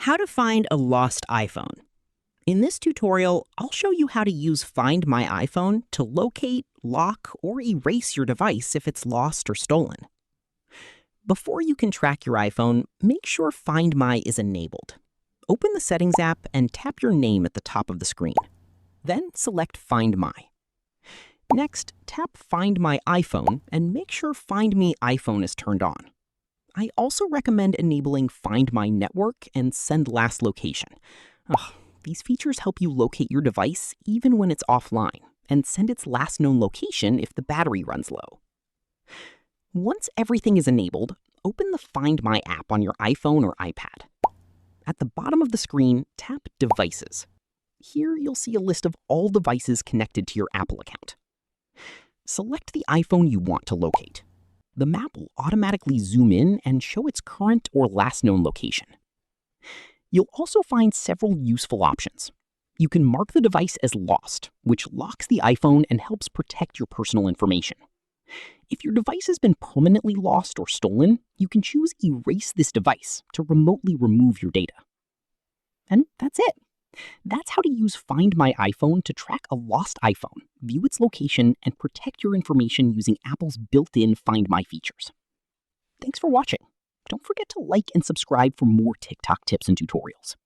How to find a lost iPhone. In this tutorial, I'll show you how to use Find My iPhone to locate, lock, or erase your device if it's lost or stolen. Before you can track your iPhone, make sure Find My is enabled. Open the Settings app and tap your name at the top of the screen. Then select Find My. Next, tap Find My iPhone and make sure Find Me iPhone is turned on. I also recommend enabling Find My Network and Send Last Location. These features help you locate your device even when it's offline and send its last known location if the battery runs low. Once everything is enabled, open the Find My app on your iPhone or iPad. At the bottom of the screen, tap Devices. Here you'll see a list of all devices connected to your Apple account. Select the iPhone you want to locate. The map will automatically zoom in and show its current or last known location. You'll also find several useful options. You can mark the device as lost, which locks the iPhone and helps protect your personal information. If your device has been permanently lost or stolen, you can choose Erase this device to remotely remove your data. And that's it. That's how to use Find My iPhone to track a lost iPhone, view its location, and protect your information using Apple's built-in Find My features. Thanks for watching. Don't forget to like and subscribe for more TikTok tips and tutorials.